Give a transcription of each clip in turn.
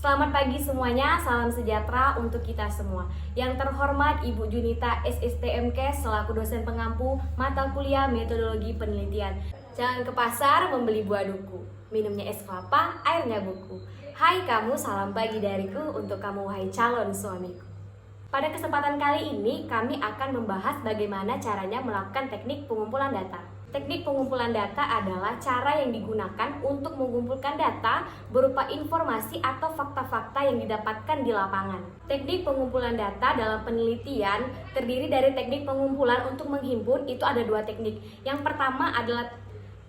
Selamat pagi semuanya, salam sejahtera untuk kita semua. Yang terhormat Ibu Junita SSTMK selaku dosen pengampu mata kuliah metodologi penelitian. Jangan ke pasar membeli buah duku, minumnya es kelapa, airnya buku. Hai kamu, salam pagi dariku untuk kamu wahai calon suamiku. Pada kesempatan kali ini kami akan membahas bagaimana caranya melakukan teknik pengumpulan data. Teknik pengumpulan data adalah cara yang digunakan untuk mengumpulkan data berupa informasi atau fakta-fakta yang didapatkan di lapangan. Teknik pengumpulan data dalam penelitian terdiri dari teknik pengumpulan untuk menghimpun, itu ada dua teknik. Yang pertama adalah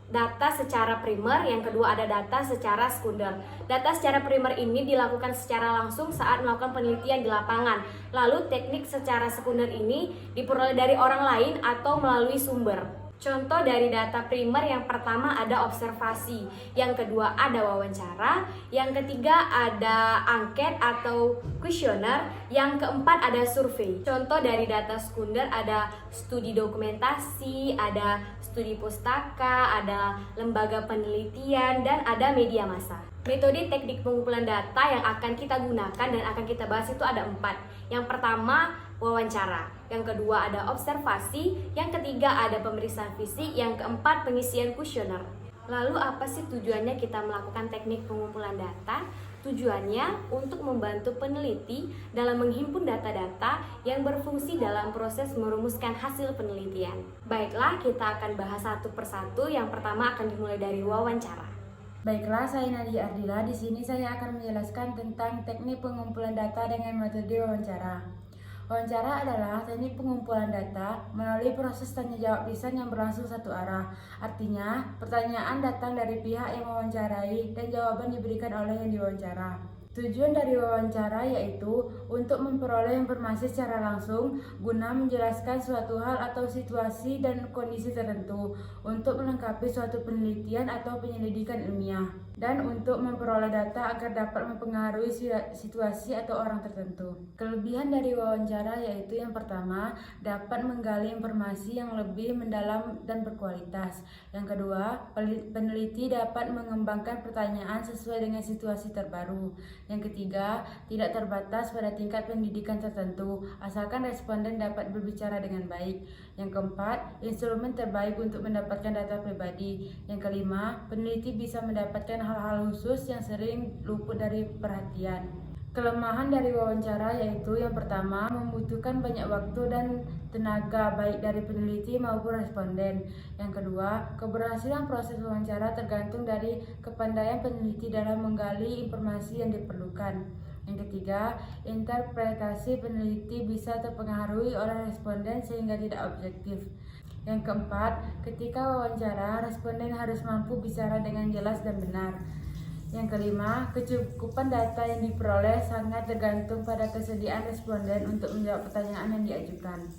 data secara primer, yang kedua ada data secara sekunder. Data secara primer ini dilakukan secara langsung saat melakukan penelitian di lapangan. Lalu teknik secara sekunder ini diperoleh dari orang lain atau melalui sumber. Contoh dari data primer yang pertama ada observasi, yang kedua ada wawancara, yang ketiga ada angket atau kuesioner, yang keempat ada survei. Contoh dari data sekunder ada studi dokumentasi, ada studi pustaka, ada lembaga penelitian, dan ada media massa. Metode teknik pengumpulan data yang akan kita gunakan dan akan kita bahas itu ada 4. Yang pertama wawancara, yang kedua ada observasi, yang ketiga ada pemeriksaan fisik, yang keempat pengisian kuesioner. Lalu apa sih tujuannya kita melakukan teknik pengumpulan data? Tujuannya untuk membantu peneliti dalam menghimpun data-data yang berfungsi dalam proses merumuskan hasil penelitian. Baiklah, kita akan bahas satu persatu. Yang pertama akan dimulai dari wawancara. Baiklah, saya Nadia Ardila. Di sini saya akan menjelaskan tentang teknik pengumpulan data dengan metode wawancara. Wawancara adalah teknik pengumpulan data melalui proses tanya jawab lisan yang berlangsung satu arah. Artinya, pertanyaan datang dari pihak yang mewawancarai dan jawaban diberikan oleh yang diwawancara. Tujuan dari wawancara yaitu untuk memperoleh informasi secara langsung guna menjelaskan suatu hal atau situasi dan kondisi tertentu, untuk melengkapi suatu penelitian atau penyelidikan ilmiah, dan untuk memperoleh data agar dapat mempengaruhi situasi atau orang tertentu. Kelebihan dari wawancara yaitu yang pertama, dapat menggali informasi yang lebih mendalam dan berkualitas. Yang kedua, peneliti dapat mengembangkan pertanyaan sesuai dengan situasi terbaru. Yang ketiga, tidak terbatas pada tingkat pendidikan tertentu, asalkan responden dapat berbicara dengan baik. Yang keempat, instrumen terbaik untuk mendapatkan data pribadi. Yang kelima, peneliti bisa mendapatkan hal-hal khusus yang sering luput dari perhatian. Kelemahan dari wawancara yaitu yang pertama, membutuhkan banyak waktu dan tenaga baik dari peneliti maupun responden. Yang kedua, keberhasilan proses wawancara tergantung dari kepandaian peneliti dalam menggali informasi yang diperlukan. Yang ketiga, interpretasi peneliti bisa terpengaruhi oleh responden sehingga tidak objektif. Yang keempat, ketika wawancara, responden harus mampu bicara dengan jelas dan benar. Yang kelima, kecukupan data yang diperoleh sangat tergantung pada kesediaan responden untuk menjawab pertanyaan yang diajukan.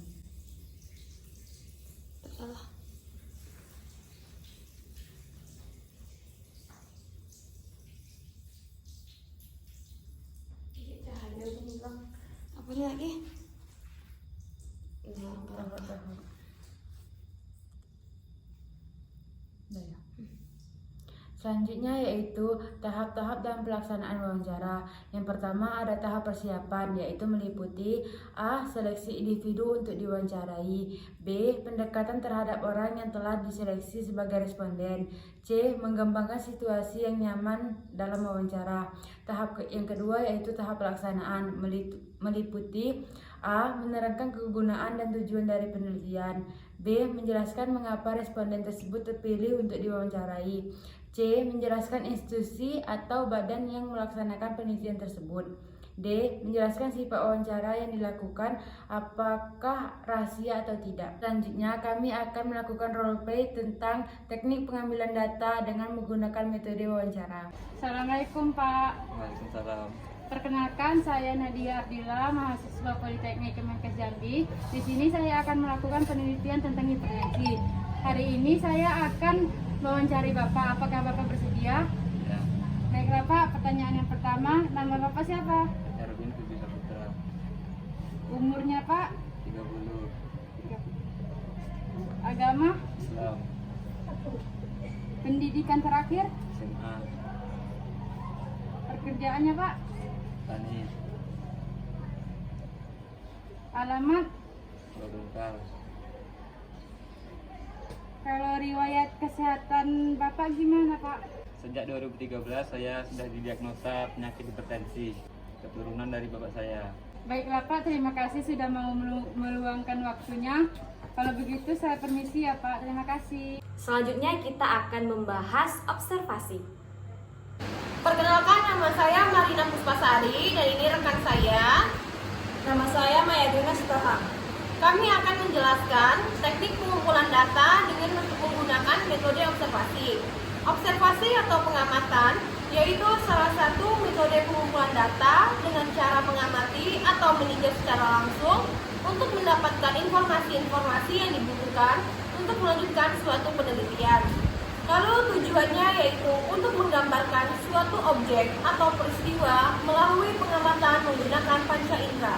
Apa ini lagi? Selanjutnya yaitu tahap-tahap dalam pelaksanaan wawancara. Yang pertama ada tahap persiapan, yaitu meliputi A. Seleksi individu untuk diwawancarai, B. Pendekatan terhadap orang yang telah diseleksi sebagai responden, C. Mengembangkan situasi yang nyaman dalam wawancara. Tahap yang kedua yaitu tahap pelaksanaan, meliputi A. Menerangkan kegunaan dan tujuan dari penelitian, B. Menjelaskan mengapa responden tersebut terpilih untuk diwawancarai, C. Menjelaskan institusi atau badan yang melaksanakan penelitian tersebut, D. Menjelaskan sifat wawancara yang dilakukan, apakah rahasia atau tidak. Selanjutnya kami akan melakukan role play tentang teknik pengambilan data dengan menggunakan metode wawancara. Assalamualaikum Pak. Waalaikumsalam. Perkenalkan, saya Nadia Ardila, mahasiswa Politeknik Kemenkes Jambi. Di sini saya akan melakukan penelitian tentang hipertensi. Hari ini saya akan mewawancari Bapak. Apakah Bapak bersedia? Ya. Baiklah Pak, pertanyaan yang pertama, nama Bapak siapa? Erwin Puji Saputra. Umurnya Pak? 30. Agama? Islam. Pendidikan terakhir? SMA. Pekerjaannya Pak? Tani, Alamat, Bengkal. kalau riwayat kesehatan Bapak gimana Pak? Sejak 2013 saya sudah didiagnosa penyakit hipertensi, keturunan dari bapak saya. Baiklah Pak, terima kasih sudah mau meluangkan waktunya. Kalau begitu saya permisi ya Pak, terima kasih. Selanjutnya kita akan membahas observasi. Perkenalkan, nama saya Marina Puspasari dan ini rekan saya. Nama saya Maya Duna Sitohang. Kami akan menjelaskan teknik pengumpulan data dengan menggunakan metode observasi. Observasi atau pengamatan yaitu salah satu metode pengumpulan data dengan cara mengamati atau meninjau secara langsung untuk mendapatkan informasi-informasi yang dibutuhkan untuk melanjutkan suatu penelitian. Lalu tujuannya yaitu untuk menggambarkan suatu objek atau peristiwa melalui pengamatan menggunakan panca indera.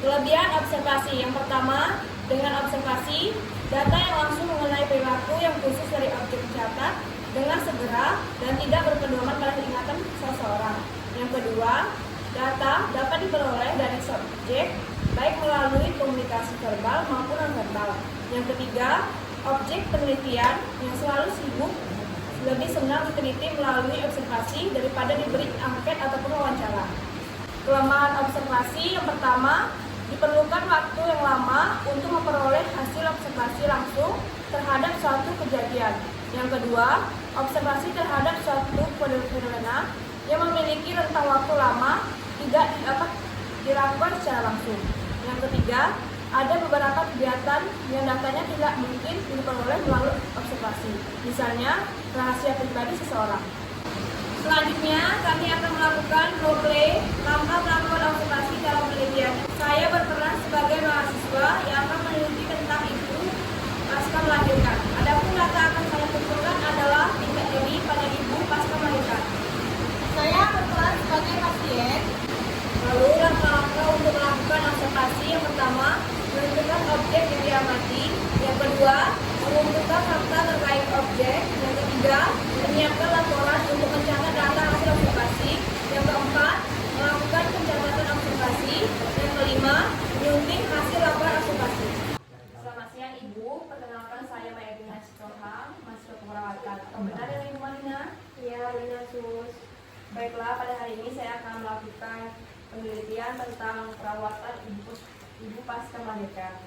Kelebihan observasi yang pertama, dengan observasi, data yang langsung mengenai perilaku yang khusus dari objek dicatat dengan segera dan tidak berpedoman pada ingatan seseorang. Yang kedua, data dapat diperoleh dari subjek baik melalui komunikasi verbal maupun non-verbal. Yang ketiga, objek penelitian yang selalu sibuk lebih senang diteliti melalui observasi daripada diberi angket ataupun wawancara. Kelemahan observasi yang pertama, diperlukan waktu yang lama untuk memperoleh hasil observasi langsung terhadap suatu kejadian. Yang kedua, observasi terhadap suatu fenomena yang memiliki rentang waktu lama tidak dapat dilakukan secara langsung. Yang ketiga, ada beberapa kegiatan yang datanya tidak mungkin diperoleh melalui observasi, misalnya rahasia pribadi seseorang. Selanjutnya, kami akan melakukan role play tanpa melakukan observasi dalam penelitian. Saya berperan sebagai mahasiswa yang akan meneliti tentang ibu pasca melahirkan. Adapun data akan saya kumpulkan adalah tingkat dini pada ibu pasca melahirkan. Saya berperan sebagai pasien. Lalu langkah-langkah untuk melakukan observasi yang pertama, menentukan objek yang diamati. Yang kedua, mengumpulkan fakta terkait objek. Yang ketiga, menyiapkan laporan untuk mencatat data hasil observasi. Yang keempat, melakukan pencatatan observasi. Yang kelima, menyunting hasil laporan observasi. Selamat siang Ibu, perkenalkan saya Maya Dina Sitohang, mahasiswa keperawatan. Benar ya Ibu Marina? Iya, benar Sus. Baiklah, pada hari ini saya akan melakukan penelitian tentang perawatan ibu pasca melahirkan.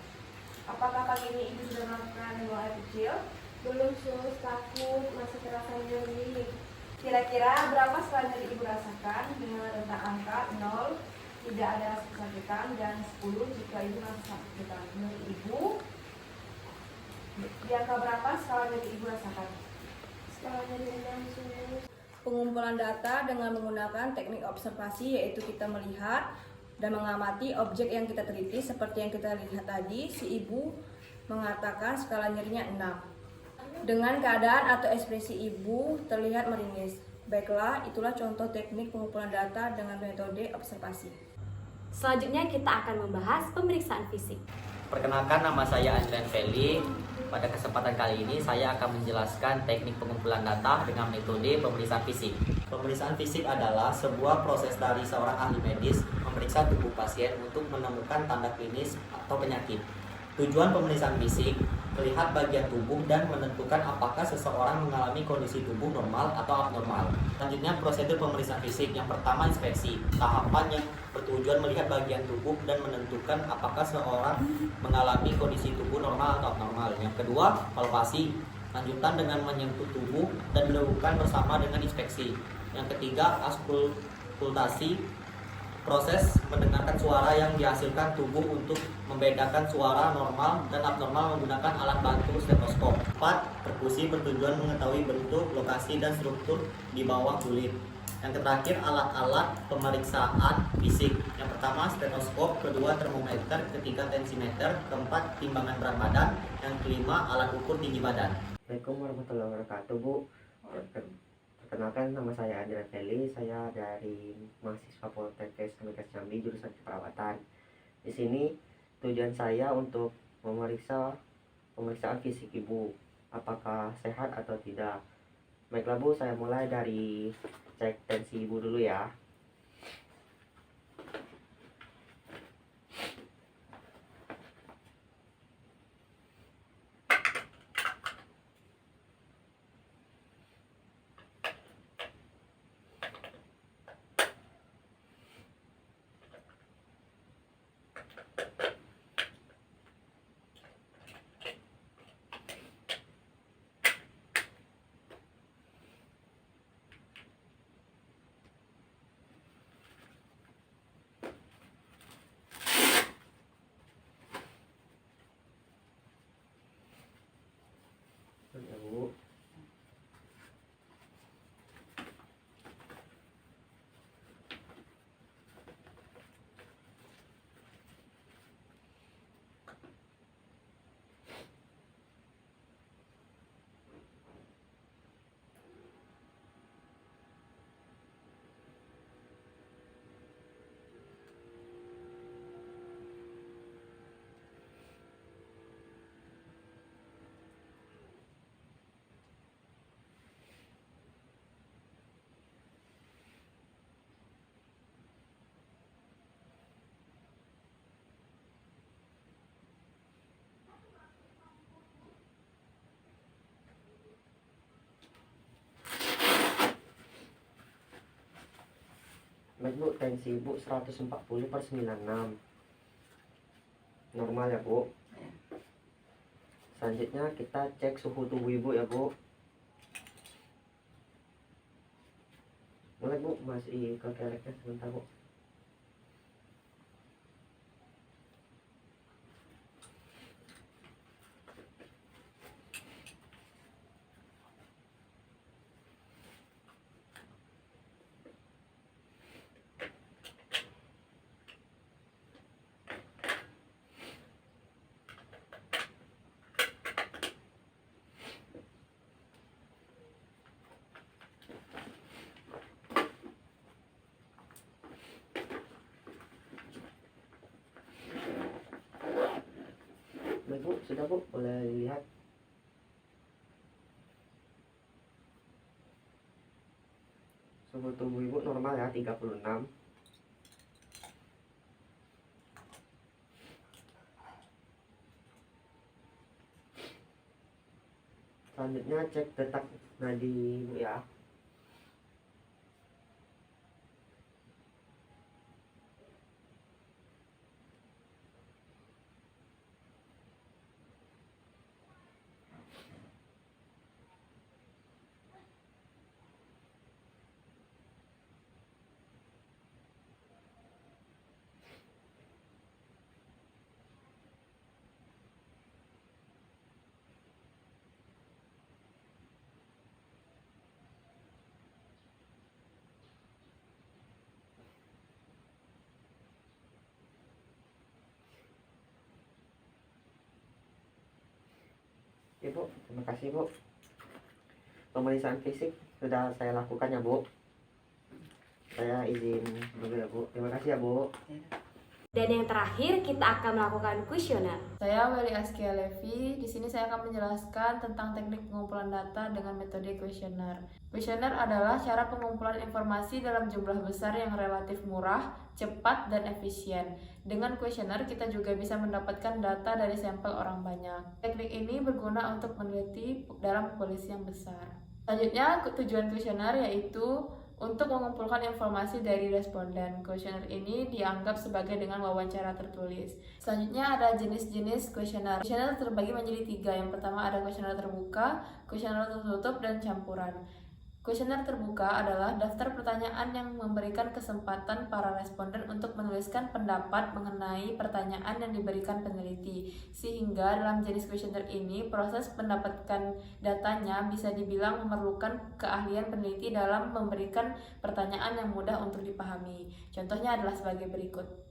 Apakah pagi ini Ibu sudah melakukan mulai kecil? Belum Sus, takut, masih terasa nyeri. Kira-kira berapa skala nyeri Ibu rasakan dengan rentang angka 0, tidak ada rasa kesakitan, dan 10 jika Ibu merasa kesakitan. Menurut Ibu, di angka berapa skala nyeri Ibu rasakan? Skala nyeri 6 Sus. Pengumpulan data dengan menggunakan teknik observasi, yaitu kita melihat dan mengamati objek yang kita teliti. Seperti yang kita lihat tadi, si ibu mengatakan skala nyerinya 6. Dengan keadaan atau ekspresi ibu terlihat meringis. Baiklah, itulah contoh teknik pengumpulan data dengan metode observasi. Selanjutnya kita akan membahas pemeriksaan fisik. Perkenalkan, nama saya Andrian Feli. Pada kesempatan kali ini saya akan menjelaskan teknik pengumpulan data dengan metode pemeriksaan fisik. Pemeriksaan fisik adalah sebuah proses dari seorang ahli medis memeriksa tubuh pasien untuk menemukan tanda klinis atau penyakit. Tujuan pemeriksaan fisik, melihat bagian tubuh dan menentukan apakah seseorang mengalami kondisi tubuh normal atau abnormal. Selanjutnya, prosedur pemeriksaan fisik. Yang pertama, inspeksi. Tahapan yang bertujuan melihat bagian tubuh dan menentukan apakah seseorang mengalami kondisi tubuh normal atau abnormal. Yang kedua, palpasi. Lanjutan dengan menyentuh tubuh dan dilakukan bersama dengan inspeksi. Yang ketiga, auskultasi. Proses mendengarkan suara yang dihasilkan tubuh untuk membedakan suara normal dan abnormal menggunakan alat bantu stetoskop. 4. Perkusi bertujuan mengetahui bentuk, lokasi, dan struktur di bawah kulit. Yang terakhir, alat-alat pemeriksaan fisik. Yang pertama, stetoskop. Kedua, termometer. Ketiga, tensimeter. Keempat, timbangan berat badan. Yang kelima, alat ukur tinggi badan. Assalamualaikum warahmatullahi wabarakatuh, Bu. Perkenalkan, nama saya Andrian Feli. Saya dari mahasiswa Politeknik Kemenkes Jambi, jurusan keperawatan. Di sini tujuan saya untuk pemeriksaan fisik ibu, apakah sehat atau tidak. Baiklah Bu, saya mulai dari cek tensi ibu dulu ya. Baik Bu, tensi Ibu 140/96. Normal ya Bu. Selanjutnya kita cek suhu tubuh Ibu ya Bu. Mulai Bu, masih ke kereknya sebentar Bu. Baik Bu, sudah Bu, boleh dilihat. Suhu tubuh Ibu normal ya, 36. Selanjutnya cek detak nadi Ibu ya. Ibu, terima kasih Bu. Pemeriksaan fisik sudah saya lakukan ya Bu. Saya izin dulu ya Bu. Terima kasih ya Bu. Dan yang terakhir kita akan melakukan kuesioner. Saya Weli Askia Levi. Di sini saya akan menjelaskan tentang teknik pengumpulan data dengan metode kuesioner. Kuesioner adalah cara pengumpulan informasi dalam jumlah besar yang relatif murah, cepat, dan efisien. Dengan kuesioner kita juga bisa mendapatkan data dari sampel orang banyak. Teknik ini berguna untuk meneliti dalam populasi yang besar. Selanjutnya, tujuan kuesioner yaitu untuk mengumpulkan informasi dari responden. Kuesioner ini dianggap sebagai dengan wawancara tertulis. Selanjutnya ada jenis-jenis kuesioner. Kuesioner terbagi menjadi 3. Yang pertama ada kuesioner terbuka, kuesioner tertutup, dan campuran. Kuesioner terbuka adalah daftar pertanyaan yang memberikan kesempatan para responden untuk menuliskan pendapat mengenai pertanyaan yang diberikan peneliti. Sehingga dalam jenis kuesioner ini, proses mendapatkan datanya bisa dibilang memerlukan keahlian peneliti dalam memberikan pertanyaan yang mudah untuk dipahami. Contohnya adalah sebagai berikut.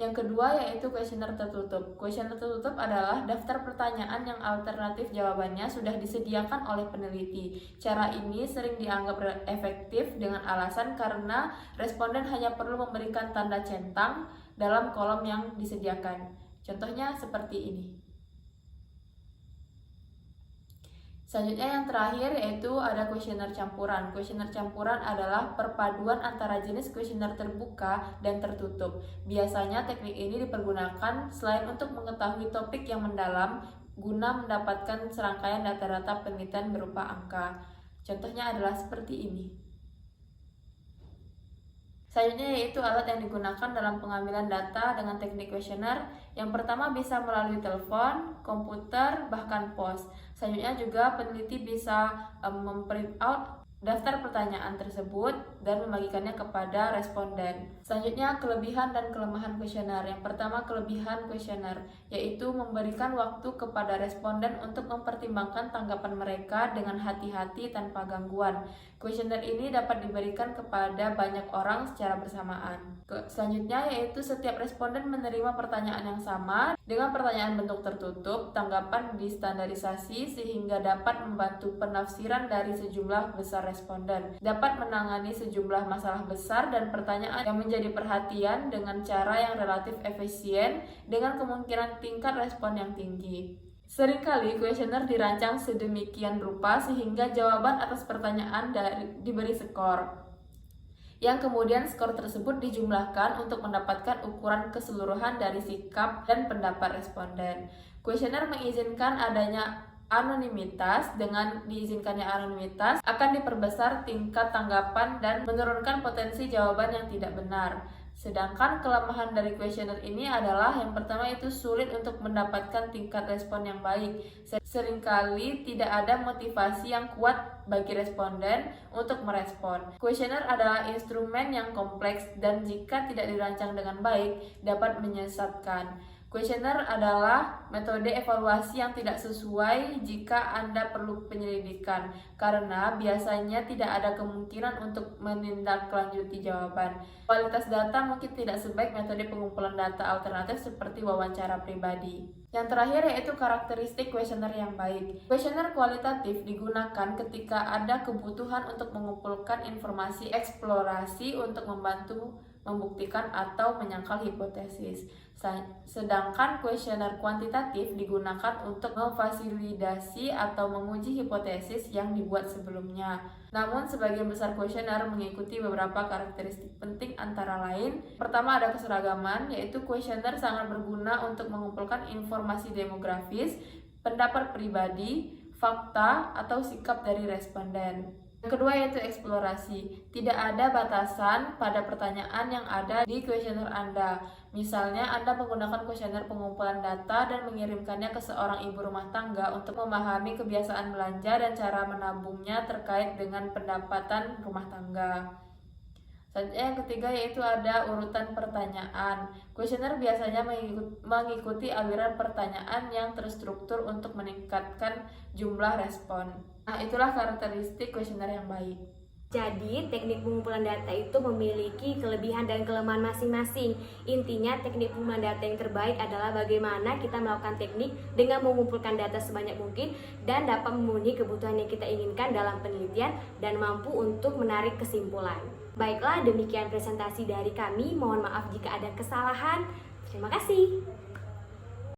Yang kedua yaitu kuesioner tertutup. Kuesioner tertutup adalah daftar pertanyaan yang alternatif jawabannya sudah disediakan oleh peneliti. Cara ini sering dianggap efektif dengan alasan karena responden hanya perlu memberikan tanda centang dalam kolom yang disediakan. Contohnya seperti ini. Selanjutnya yang terakhir yaitu ada kuesioner campuran. Kuesioner campuran adalah perpaduan antara jenis kuesioner terbuka dan tertutup. Biasanya teknik ini dipergunakan selain untuk mengetahui topik yang mendalam guna mendapatkan serangkaian data-data penelitian berupa angka. Contohnya adalah seperti ini. Selanjutnya yaitu alat yang digunakan dalam pengambilan data dengan teknik kuesioner. Yang pertama bisa melalui telepon, komputer, bahkan pos. Selanjutnya juga peneliti bisa memprint out daftar pertanyaan tersebut dan membagikannya kepada responden. Selanjutnya kelebihan dan kelemahan kuesioner. Yang pertama kelebihan kuesioner yaitu memberikan waktu kepada responden untuk mempertimbangkan tanggapan mereka dengan hati-hati tanpa gangguan. Kuesioner ini dapat diberikan kepada banyak orang secara bersamaan. Selanjutnya yaitu setiap responden menerima pertanyaan yang sama dengan pertanyaan bentuk tertutup. Tanggapan distandarisasi sehingga dapat membantu penafsiran dari sejumlah besar responden, dapat menangani sejumlah masalah besar dan pertanyaan yang menjadi perhatian dengan cara yang relatif efisien dengan kemungkinan tingkat respon yang tinggi. Seringkali kuesioner dirancang sedemikian rupa sehingga jawaban atas pertanyaan diberi skor, yang kemudian skor tersebut dijumlahkan untuk mendapatkan ukuran keseluruhan dari sikap dan pendapat responden. Kuesioner mengizinkan adanya Anonimitas, dengan diizinkannya anonimitas, akan diperbesar tingkat tanggapan dan menurunkan potensi jawaban yang tidak benar. Sedangkan kelemahan dari kuesioner ini adalah yang pertama itu sulit untuk mendapatkan tingkat respon yang baik. Seringkali tidak ada motivasi yang kuat bagi responden untuk merespon. Kuesioner adalah instrumen yang kompleks dan jika tidak dirancang dengan baik dapat menyesatkan. Kuesioner adalah metode evaluasi yang tidak sesuai jika Anda perlu penyelidikan, karena biasanya tidak ada kemungkinan untuk menindaklanjuti jawaban. Kualitas data mungkin tidak sebaik metode pengumpulan data alternatif seperti wawancara pribadi. Yang terakhir yaitu karakteristik kuesioner yang baik. Kuesioner kualitatif digunakan ketika ada kebutuhan untuk mengumpulkan informasi eksplorasi untuk membantu membuktikan atau menyangkal hipotesis. Sedangkan kuesioner kuantitatif digunakan untuk memfasilitasi atau menguji hipotesis yang dibuat sebelumnya. Namun sebagian besar kuesioner mengikuti beberapa karakteristik penting antara lain. Pertama ada keseragaman, yaitu kuesioner sangat berguna untuk mengumpulkan informasi demografis, pendapat pribadi, fakta, atau sikap dari responden. Yang kedua yaitu eksplorasi. Tidak ada batasan pada pertanyaan yang ada di kuesioner Anda. Misalnya Anda menggunakan kuesioner pengumpulan data dan mengirimkannya ke seorang ibu rumah tangga untuk memahami kebiasaan belanja dan cara menabungnya terkait dengan pendapatan rumah tangga. Selanjutnya yang ketiga yaitu ada urutan pertanyaan. Kuesioner biasanya mengikuti aliran pertanyaan yang terstruktur untuk meningkatkan jumlah respon. Nah, itulah karakteristik kuesioner yang baik. Jadi, teknik pengumpulan data itu memiliki kelebihan dan kelemahan masing-masing. Intinya, teknik pengumpulan data yang terbaik adalah bagaimana kita melakukan teknik dengan mengumpulkan data sebanyak mungkin dan dapat memenuhi kebutuhan yang kita inginkan dalam penelitian dan mampu untuk menarik kesimpulan. Baiklah, demikian presentasi dari kami. Mohon maaf jika ada kesalahan. Terima kasih.